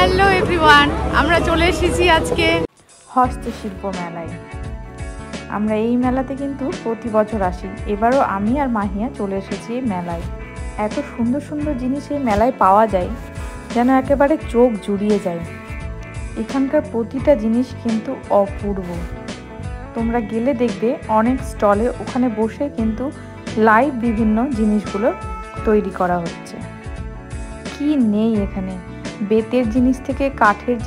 Hello everyone, আমরা চলে এসেছি আজকে হস্তশিল্প মেলায়। আমরা এই মেলাতে কিন্তু প্রতি বছর আসি। এবারও আমি আর মাহিয়া চলে এসেছি এই মেলায়। এত সুন্দর সুন্দর জিনিস এই মেলায় পাওয়া যায় যেন একেবারে চোখ জুড়িয়ে যায়। এখানকার প্রতিটা জিনিস কিন্তু অপূর্ব। তোমরা গেলে দেখবে অনেক স্টলে ওখানে বসে কিন্তু লাইভ বিভিন্ন জিনিসগুলো তৈরি করা হচ্ছে। কি নেই এখানে, বেতের জিনিস থেকে কাঠের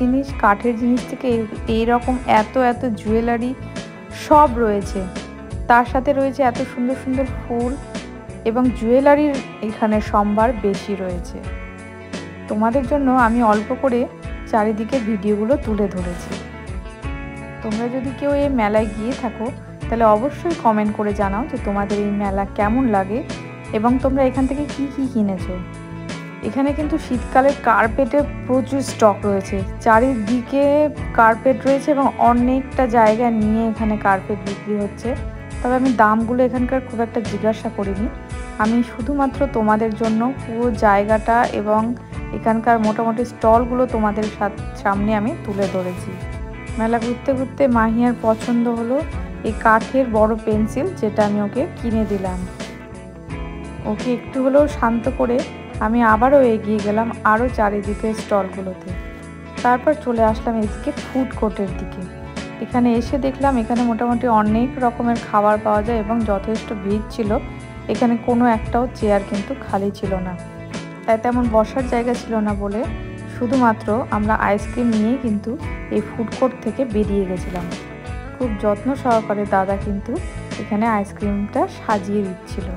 জিনিস থেকে এইরকম এত এত জুয়েলারি সব রয়েছে। তার সাথে রয়েছে এত সুন্দর সুন্দর ফুল এবং জুয়েলারির এখানে সম্ভার বেশি রয়েছে। তোমাদের জন্য আমি অল্প করে চারিদিকে ভিডিওগুলো তুলে ধরেছি। তোমরা যদি কেউ এই মেলায় গিয়ে থাকো তাহলে অবশ্যই কমেন্ট করে জানাও যে তোমাদের এই মেলা কেমন লাগে এবং তোমরা এখান থেকে কি কি কিনেছো। এখানে কিন্তু শীতকালের কার্পেটের প্রচুর স্টক রয়েছে, চারিদিকে কার্পেট রয়েছে এবং অনেকটা জায়গা নিয়ে এখানে কার্পেট বিক্রি হচ্ছে। তবে আমি দামগুলো এখানকার খুব একটা জিজ্ঞাসা করিনি, আমি শুধুমাত্র তোমাদের জন্য পুরো জায়গাটা এবং এখানকার মোটামুটি স্টলগুলো তোমাদের সামনে আমি তুলে ধরেছি। মেলা ঘুরতে ঘুরতে মাহিয়ার পছন্দ হলো এই কাঠের বড় পেন্সিল, যেটা আমি ওকে কিনে দিলাম। ওকে একটু হলেও শান্ত করে আমি আবারও এগিয়ে গেলাম আরও চারিদিকে স্টলগুলোতে। তারপর চলে আসলাম এদিকে ফুড কোর্টের দিকে। এখানে এসে দেখলাম এখানে মোটামুটি অনেক রকমের খাবার পাওয়া যায় এবং যথেষ্ট ভিড় ছিল। এখানে কোনো একটাও চেয়ার কিন্তু খালি ছিল না, তাই তেমন বসার জায়গা ছিল না বলে শুধুমাত্র আমরা আইসক্রিম নিয়ে কিন্তু এই ফুড কোর্ট থেকে বেরিয়ে গেছিলাম। খুব যত্ন সহকারে দাদা কিন্তু এখানে আইসক্রিমটা সাজিয়ে দিচ্ছিল।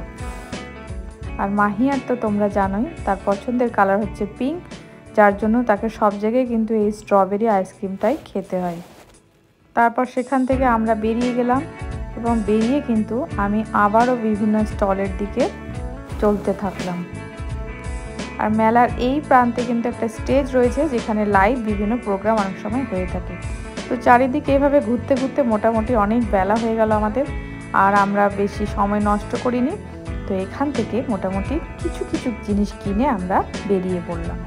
আর মাহিয়ার তো তোমরা জানোই তার পছন্দের কালার হচ্ছে পিঙ্ক, যার জন্য তাকে সব জায়গায় কিন্তু এই স্ট্রবেরি আইসক্রিমটাই খেতে হয়। তারপর সেখান থেকে আমরা বেরিয়ে গেলাম এবং বেরিয়ে কিন্তু আমি আবারও বিভিন্ন স্টলের দিকে চলতে থাকলাম। আর মেলার এই প্রান্তে কিন্তু একটা স্টেজ রয়েছে যেখানে লাইভ বিভিন্ন প্রোগ্রাম অনেক সময় হয়ে থাকে। তো চারিদিকে এভাবে ঘুরতে ঘুরতে মোটামুটি অনেক বেলা হয়ে গেল আমাদের, আর আমরা বেশি সময় নষ্ট করিনি। তো এখান থেকে মোটামুটি কিছু কিছু জিনিস কিনে আমরা বেরিয়ে পড়লাম।